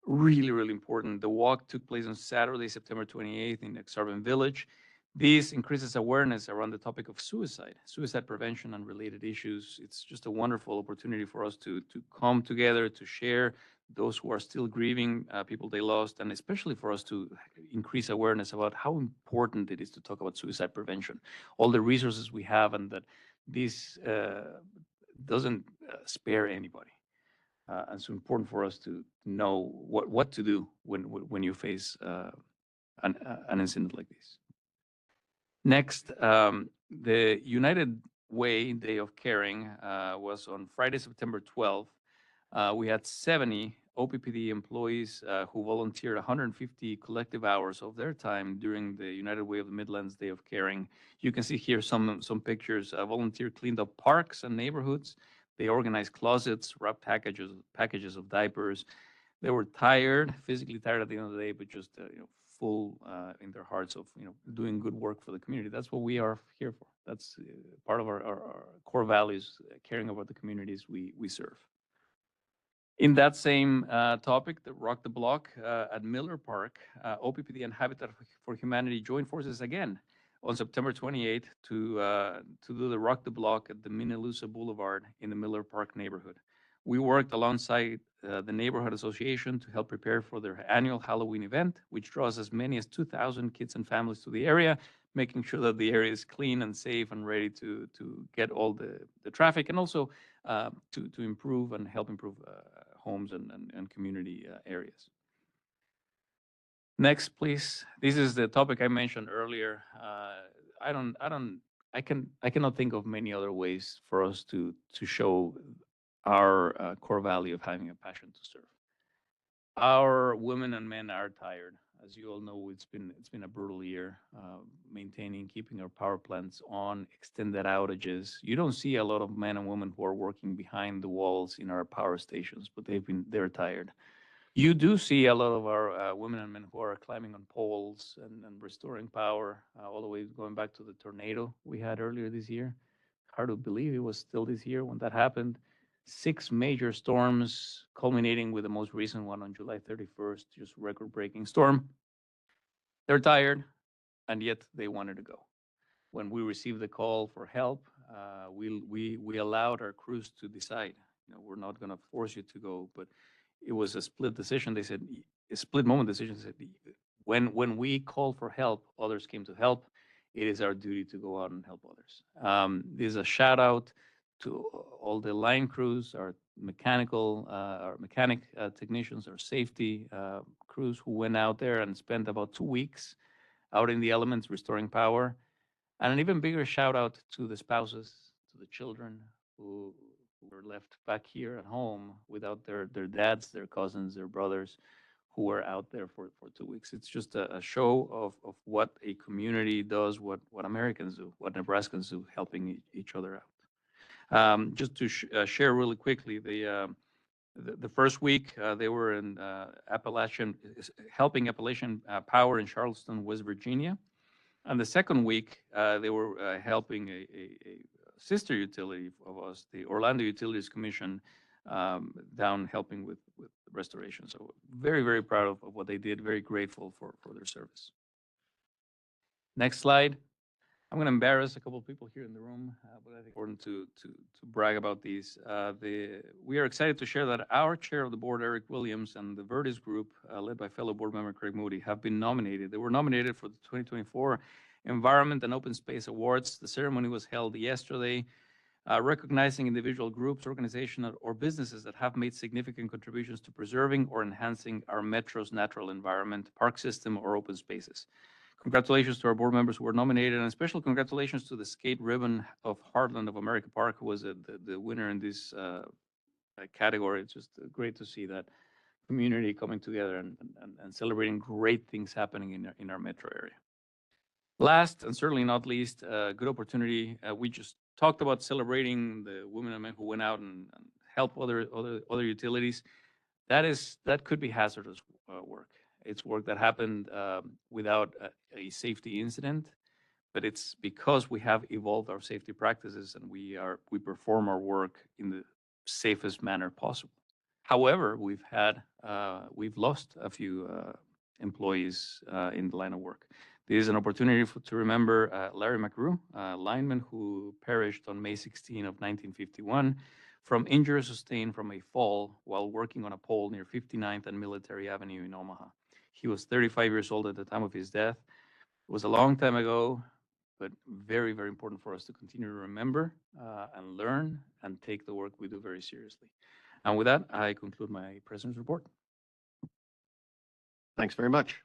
Really important. The walk took place on Saturday, September 28th in Exarban Village. This increases awareness around the topic of suicide prevention and related issues. It's just a wonderful opportunity for us to come together, to share those who are still grieving people they lost, and especially for us to increase awareness about how important it is to talk about suicide prevention, all the resources we have, and that this doesn't spare anybody. And so important for us to know what to do when you face an incident like this. Next, the United Way Day of Caring was on Friday, September 12th. We had 70 OPPD employees who volunteered 150 collective hours of their time during the United Way of the Midlands Day of Caring. You can see here some pictures. Volunteer cleaned up parks and neighborhoods. They organized closets, wrapped packages of diapers. They were tired, physically tired at the end of the day, but just full in their hearts of doing good work for the community. That's what we are here for. That's part of our core values, caring about the communities we serve. In that same topic, the Rock the Block at Miller Park, OPPD and Habitat for Humanity joined forces again on September 28th to do the Rock the Block at the Minnelusa Boulevard in the Miller Park neighborhood. We worked alongside the neighborhood association to help prepare for their annual Halloween event, which draws as many as 2,000 kids and families to the area, making sure that the area is clean and safe and ready to get all the traffic, and also to improve and help improve homes and community areas. Next, please. This is the topic I mentioned earlier. I cannot think of many other ways for us to show our core value of having a passion to serve. Our women and men are tired. As you all know, it's been a brutal year, keeping our power plants on, extended outages. You don't see a lot of men and women who are working behind the walls in our power stations, but they're tired. You do see a lot of our women and men who are climbing on poles and restoring power, all the way going back to the tornado we had earlier this year. Hard to believe it was still this year when that happened. 6 major storms, culminating with the most recent one on July 31st, just record-breaking storm. They're tired, and yet they wanted to go. When we received the call for help, we allowed our crews to decide. We're not going to force you to go, but it was a split decision. They said, a split moment decision. They said, when we call for help, others came to help. It is our duty to go out and help others. This is a shout out to all the line crews, our mechanic technicians, our safety crews who went out there and spent about 2 weeks out in the elements restoring power. And an even bigger shout out to the spouses, to the children who were left back here at home without their dads, their cousins, their brothers, who were out there for 2 weeks. It's just a show of what a community does, what Americans do, what Nebraskans do, helping each other out. Just to share really quickly, the The first week, they were in helping Appalachian Power in Charleston, West Virginia. And the second week, they were helping a sister utility of us, the Orlando Utilities Commission, down helping with restoration. So very, very proud of what they did. Very grateful for their service. Next slide. I'm going to embarrass a couple of people here in the room, but I think it's important to brag about these. We are excited to share that our chair of the board, Eric Williams, and the Verdes Group, led by fellow board member Craig Moody, have been nominated. They were nominated for the 2024 Environment and Open Space Awards. The ceremony was held yesterday, recognizing individual groups, organizations, or businesses that have made significant contributions to preserving or enhancing our metro's natural environment, park system, or open spaces. Congratulations to our board members who were nominated, and special congratulations to the skate ribbon of Heartland of America Park, who was the winner in this category. It's just great to see that community coming together and celebrating great things happening in our metro area. Last, and certainly not least, good opportunity. We just talked about celebrating the women and men who went out and helped other utilities. That could be hazardous work. It's work that happened without a safety incident, but it's because we have evolved our safety practices and we perform our work in the safest manner possible. However, we've lost a few employees in the line of work. This is an opportunity to remember Larry McGrew, a lineman who perished on May 16 of 1951 from injuries sustained from a fall while working on a pole near 59th and Military Avenue in Omaha. He was 35 years old at the time of his death. It was a long time ago, but very, very important for us to continue to remember and learn and take the work we do very seriously. And with that, I conclude my president's report. Thanks very much.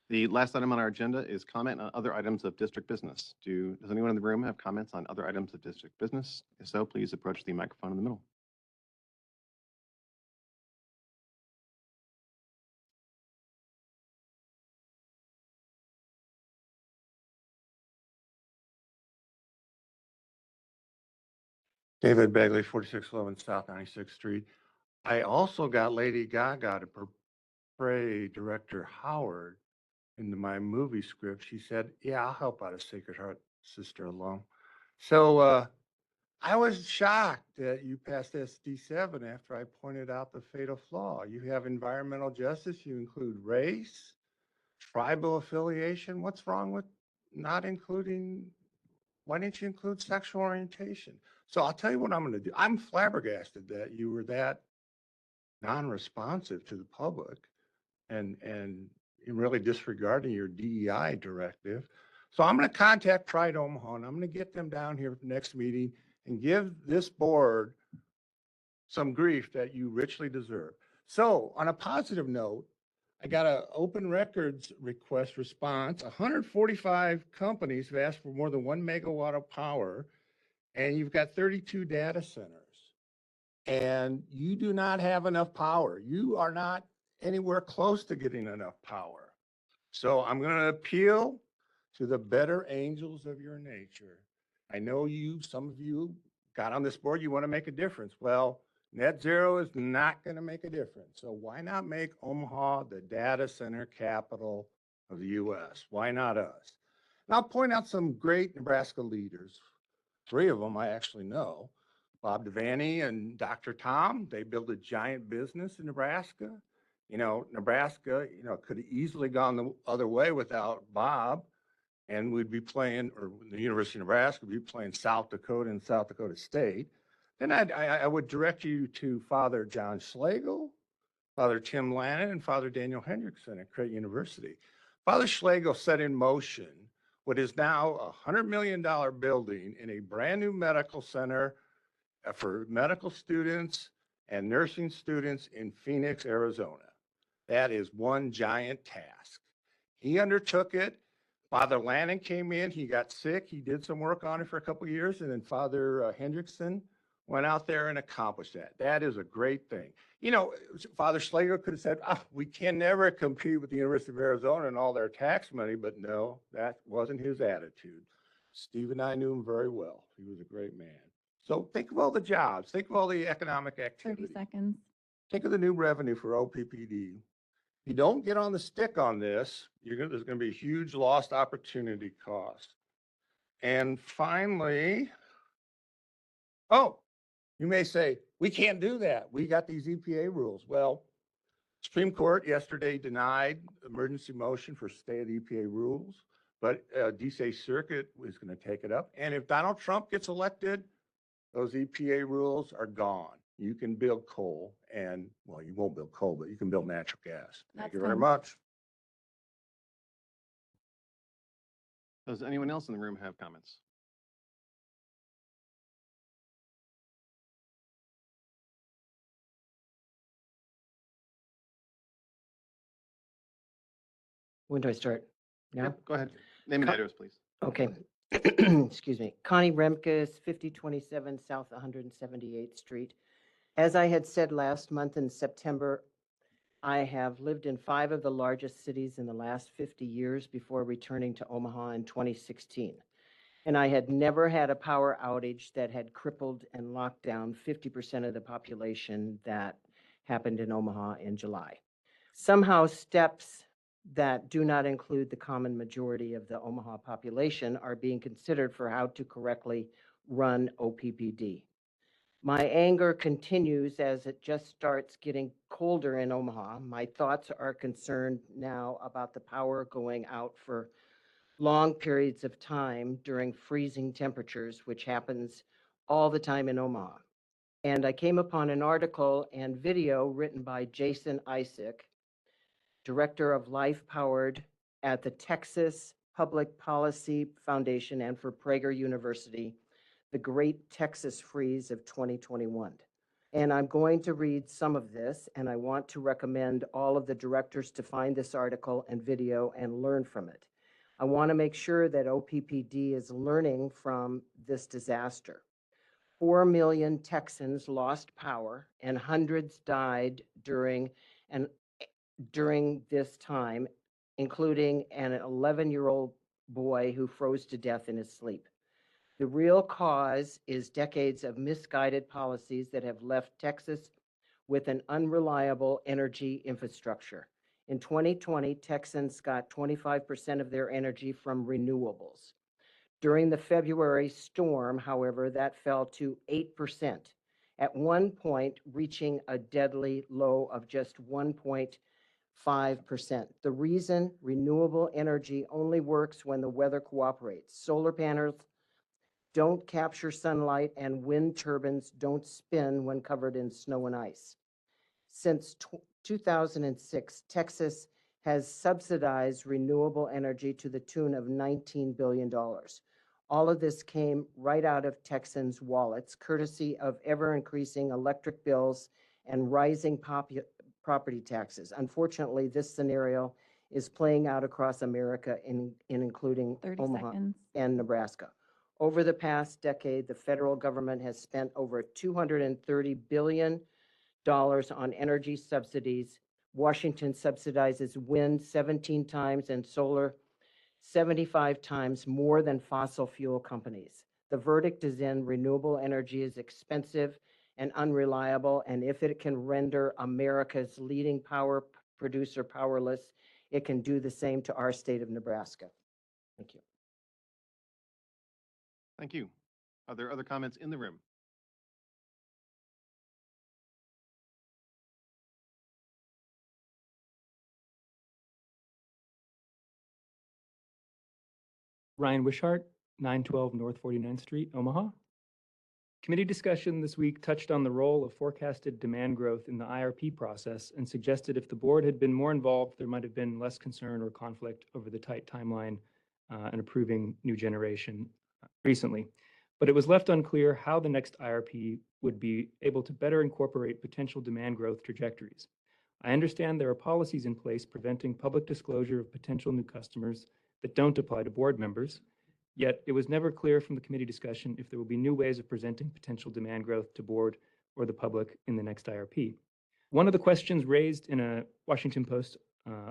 The last item on our agenda is comment on other items of district business. Does anyone in the room have comments on other items of district business? If so, please approach the microphone in the middle. David Bagley, 4611 South 96th Street. I also got Lady Gaga to portray Director Howard into my movie script. She said, yeah, I'll help out a Sacred Heart sister along. So I was shocked that you passed SD7 after I pointed out the fatal flaw. You have environmental justice, you include race, tribal affiliation. What's wrong with not including, why didn't you include sexual orientation? So I'll tell you what I'm going to do. I'm flabbergasted that you were that non-responsive to the public and really disregarding your DEI directive. So I'm going to contact Pride Omaha and I'm going to get them down here for the next meeting and give this board some grief that you richly deserve. So on a positive note, I got an open records request response. 145 companies have asked for more than 1 megawatt of power, and you've got 32 data centers. And you do not have enough power. You are not anywhere close to getting enough power. So I'm going to appeal to the better angels of your nature. I know some of you got on this board, you want to make a difference. Well, net zero is not going to make a difference. So why not make Omaha the data center capital of the US? Why not us? And I'll point out some great Nebraska leaders. 3 of them I actually know. Bob Devaney and Dr. Tom, they built a giant business in Nebraska. Nebraska, could have easily gone the other way without Bob, and we'd be playing, or the University of Nebraska would be playing South Dakota and South Dakota State. Then I would direct you to Father John Schlegel, Father Tim Lannon, and Father Daniel Hendrickson at Creighton University. Father Schlegel set in motion what is now a $100 million building in a brand new medical center for medical students and nursing students in Phoenix, Arizona. That is one giant task. He undertook it. Father Lannon came in, he got sick, he did some work on it for a couple of years, and then Father Hendrickson went out there and accomplished that. That is a great thing. Father Schlegel could have said, we can never compete with the University of Arizona and all their tax money, but no, that wasn't his attitude. Steve and I knew him very well. He was a great man. So think of all the jobs, think of all the economic 30 activity. seconds. think of the new revenue for OPPD. If you don't get on the stick on this, there's going to be a huge lost opportunity cost. And finally, oh, you may say, we can't do that. We got these EPA rules. Well, Supreme Court yesterday denied emergency motion for stay of the EPA rules, but DC Circuit is going to take it up. And if Donald Trump gets elected, those EPA rules are gone. You can build coal and, well, you won't build coal, but you can build natural gas. Thank That's you very fine. much. Does anyone else in the room have comments? When do I start? Now? Yep, go ahead. Name and Co- address, please. Okay. Excuse me. Connie Remkes, 5027 South 178th Street. As I had said last month in September, I have lived in 5 of the largest cities in the last 50 years before returning to Omaha in 2016. And I had never had a power outage that had crippled and locked down 50% of the population that happened in Omaha in July. Somehow, steps that do not include the common majority of the Omaha population are being considered for how to correctly run OPPD. My anger continues as it just starts getting colder in Omaha. My thoughts are concerned now about the power going out for long periods of time during freezing temperatures, which happens all the time in Omaha. And I came upon an article and video written by Jason Isaac, Director of Life Powered at the Texas Public Policy Foundation and for Prager University, The Great Texas Freeze of 2021. And I'm going to read some of this, and I want to recommend all of the directors to find this article and video and learn from it. I want to make sure that OPPD is learning from this disaster. 4 million Texans lost power and hundreds died during this time, including an 11-year-old boy who froze to death in his sleep. The real cause is decades of misguided policies that have left Texas with an unreliable energy infrastructure. In 2020, Texans got 25% of their energy from renewables. During the February storm, however, that fell to 8%, at one point reaching a deadly low of just 1.5%. The reason renewable energy only works when the weather cooperates. Solar panels don't capture sunlight and wind turbines don't spin when covered in snow and ice. Since 2006, Texas has subsidized renewable energy to the tune of $19 billion. All of this came right out of Texans' wallets, courtesy of ever-increasing electric bills and rising property taxes. Unfortunately, this scenario is playing out across America, including 30 Omaha seconds. and Nebraska. Over the past decade, the federal government has spent over $230 billion on energy subsidies. Washington subsidizes wind 17 times and solar 75 times more than fossil fuel companies. The verdict is in: renewable energy is expensive and unreliable, and if it can render America's leading power producer powerless, it can do the same to our state of Nebraska. Thank you. Thank you. Are there other comments in the room? Ryan Wishart, 912 North 49th Street, Omaha. Committee discussion this week touched on the role of forecasted demand growth in the IRP process and suggested if the board had been more involved, there might have been less concern or conflict over the tight timeline and approving new generation recently. But it was left unclear how the next IRP would be able to better incorporate potential demand growth trajectories. I understand there are policies in place preventing public disclosure of potential new customers that don't apply to board members, yet it was never clear from the committee discussion if there will be new ways of presenting potential demand growth to board or the public in the next IRP. One of the questions raised in a Washington Post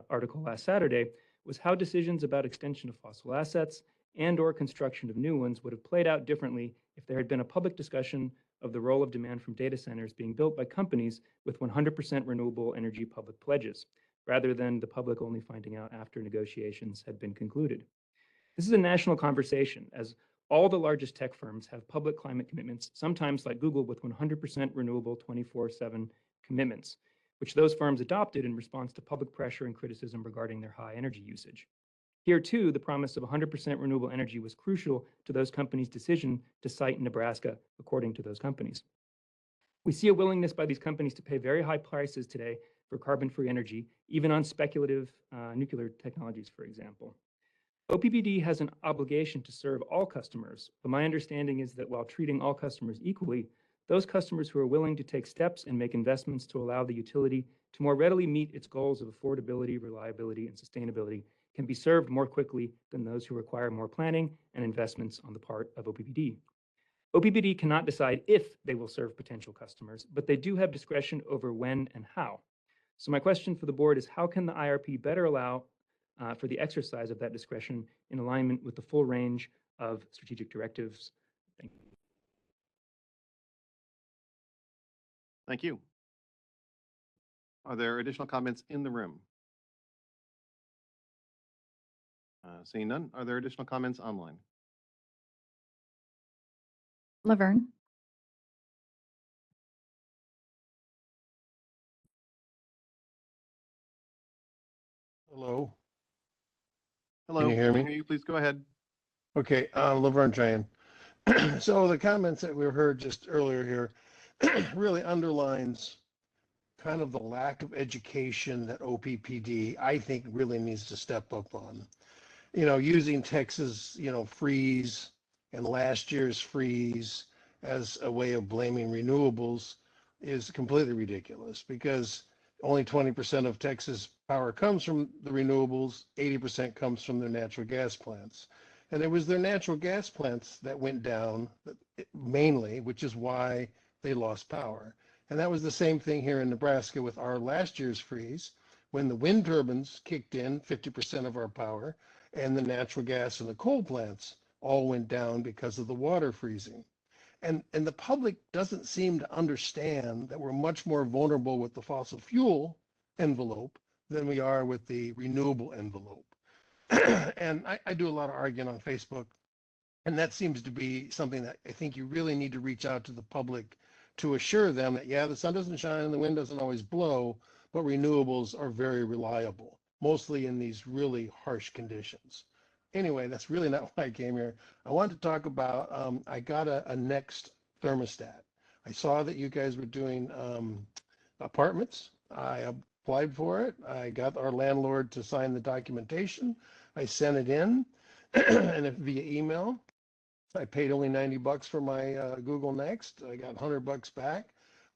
article last Saturday was how decisions about extension of fossil assets and/or construction of new ones would have played out differently if there had been a public discussion of the role of demand from data centers being built by companies with 100% renewable energy public pledges, rather than the public only finding out after negotiations had been concluded. This is a national conversation, as all the largest tech firms have public climate commitments, sometimes like Google with 100% renewable 24/7 commitments, which those firms adopted in response to public pressure and criticism regarding their high energy usage. Here, too, the promise of 100% renewable energy was crucial to those companies' decision to site Nebraska, according to those companies. We see a willingness by these companies to pay very high prices today for carbon-free energy, even on speculative nuclear technologies, for example. OPPD has an obligation to serve all customers, but my understanding is that while treating all customers equally, those customers who are willing to take steps and make investments to allow the utility to more readily meet its goals of affordability, reliability, and sustainability can be served more quickly than those who require more planning and investments on the part of OPPD. OPPD cannot decide if they will serve potential customers, but they do have discretion over when and how. So my question for the board is, how can the IRP better allow for the exercise of that discretion in alignment with the full range of strategic directives? Thank you. Thank you. Are there additional comments in the room? Seeing none, are there additional comments online? Laverne. Hello. Hello. Can you hear me? Can you please go ahead? Okay, Laverne Tran. So the comments that we heard just earlier here really underlines kind of the lack of education that OPPD, I think, really needs to step up on. You know, using Texas, freeze and last year's freeze as a way of blaming renewables is completely ridiculous, because only 20% of Texas power comes from the renewables, 80% comes from their natural gas plants. And it was their natural gas plants that went down mainly, which is why they lost power. And that was the same thing here in Nebraska with our last year's freeze, when the wind turbines kicked in 50% of our power, and the natural gas and the coal plants all went down because of the water freezing. And the public doesn't seem to understand that we're much more vulnerable with the fossil fuel envelope than we are with the renewable envelope. And I do a lot of arguing on Facebook, and that seems to be something that I think you really need to reach out to the public to assure them that, yeah, the sun doesn't shine and the wind doesn't always blow, but renewables are very reliable, mostly in these really harsh conditions. Anyway, that's really not why I came here. I wanted to talk about, I got a Next thermostat. I saw that you guys were doing apartments. I applied for it. I got our landlord to sign the documentation. I sent it in and via email. I paid only $90 for my Google Next. I got $100 back.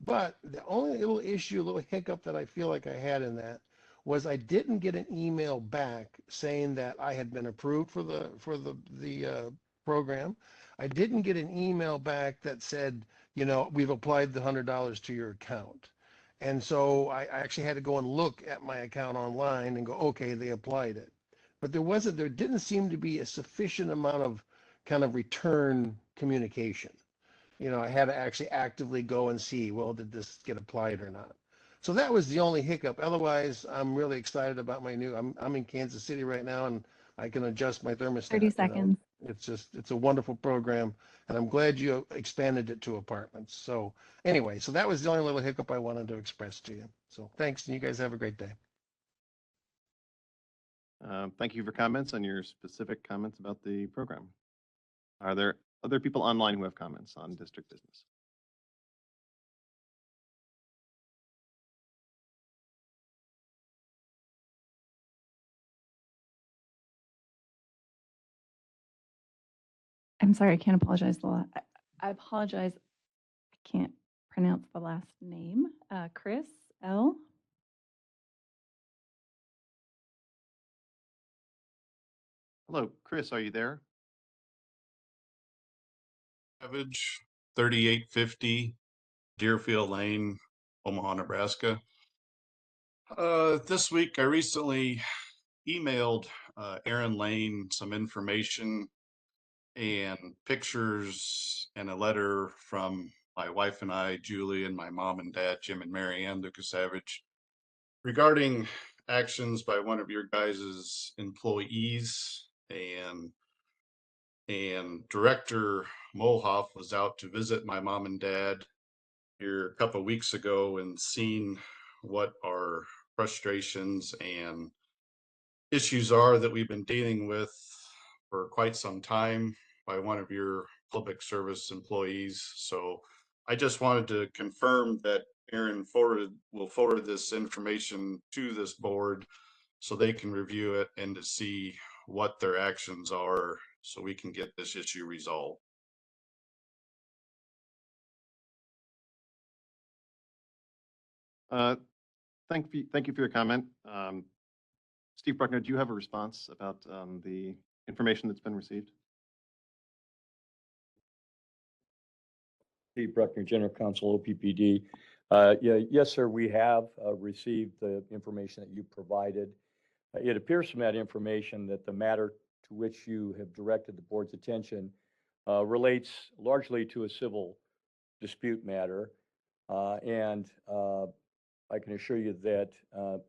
But the only little issue, little hiccup that I feel like I had in that was I didn't get an email back saying that I had been approved for the program. I didn't get an email back that said, we've applied the $100 to your account. And so I actually had to go and look at my account online and go, okay, they applied it. But there didn't seem to be a sufficient amount of kind of return communication. I had to actually actively go and see, well, did this get applied or not? So that was the only hiccup. Otherwise, I'm really excited about my new, I'm in Kansas City right now, and I can adjust my thermostat. 30 seconds. It's a wonderful program, and I'm glad you expanded it to apartments. So anyway, so that was the only little hiccup I wanted to express to you. So thanks, and you guys have a great day. Thank you for comments and your specific comments about the program. Are there other people online who have comments on district business? I'm sorry, I can't apologize. I apologize. I can't pronounce the last name. Chris L. Hello, Chris, are you there? Savage, 3850 Deerfield Lane, Omaha, Nebraska. This week, I recently emailed Aaron Lane some information and pictures and a letter from my wife and I, Julie, and my mom and dad, Jim and Mary Ann Lucas Savage, regarding actions by one of your guys' employees. And Director Mohoff was out to visit my mom and dad here a couple of weeks ago and seen what our frustrations and issues are that we've been dealing with for quite some time by one of your public service employees. So I just wanted to confirm that Aaron will forward this information to this board so they can review it and to see what their actions are so we can get this issue resolved. Thank you for your comment. Steve Bruckner, do you have a response about the information that's been received? Steve Bruckner, General Counsel, OPPD. Yes, sir, we have received the information that you provided. It appears from that information that the matter to which you have directed the board's attention relates largely to a civil dispute matter. And I can assure you that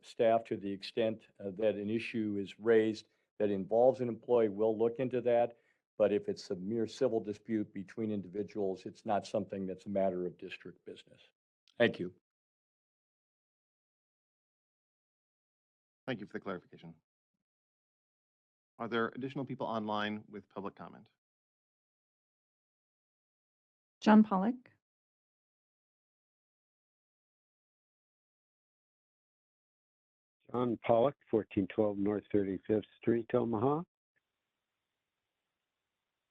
staff, to the extent that an issue is raised that involves an employee, will look into that. But if it's a mere civil dispute between individuals, it's not something that's a matter of district business. Thank you. Thank you for the clarification. Are there additional people online with public comment? John Pollock. John Pollock, 1412 North 35th Street, Omaha.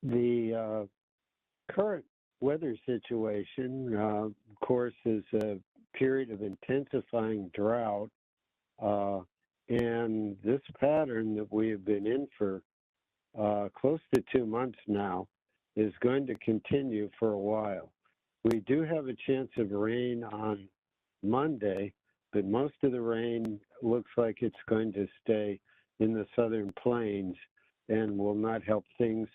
The current weather situation, of course, is a period of intensifying drought. And this pattern that we have been in for close to 2 months now is going to continue for a while. We do have a chance of rain on Monday, but most of the rain looks like it's going to stay in the southern plains and will not help things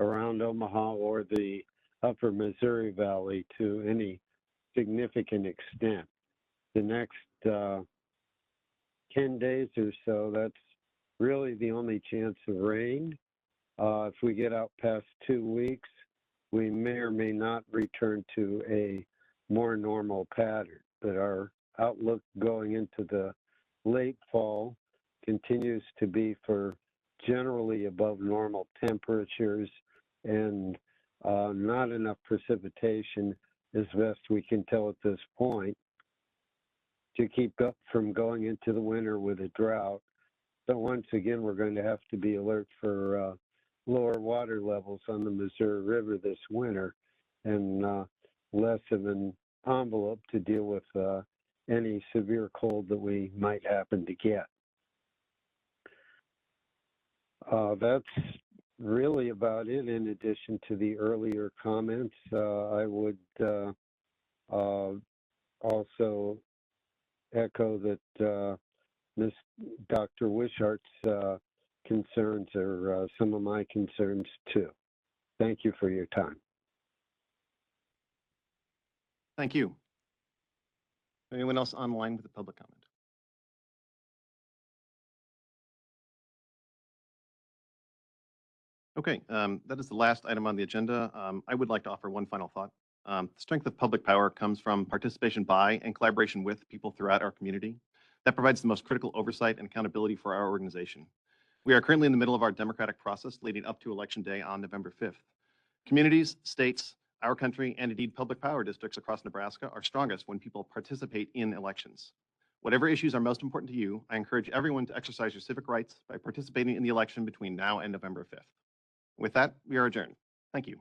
around Omaha or the upper Missouri Valley to any significant extent. The next 10 days or so, that's really the only chance of rain. If we get out past 2 weeks, we may or may not return to a more normal pattern. But our outlook going into the late fall continues to be for generally above normal temperatures and not enough precipitation, as best we can tell at this point, to keep up from going into the winter with a drought. So once again, we're going to have to be alert for lower water levels on the Missouri River this winter and less of an envelope to deal with any severe cold that we might happen to get. That's really about it. In addition to the earlier comments, I would also echo that Dr. Wishart's concerns are some of my concerns too. Thank you for your time. Thank you. Anyone else online with a public comment? Okay, that is the last item on the agenda. I would like to offer one final thought. The strength of public power comes from participation by and collaboration with people throughout our community. That provides the most critical oversight and accountability for our organization. We are currently in the middle of our democratic process leading up to Election Day on November 5th. Communities, states, our country, and indeed public power districts across Nebraska are strongest when people participate in elections. Whatever issues are most important to you, I encourage everyone to exercise your civic rights by participating in the election between now and November 5th. With that, we are adjourned. Thank you.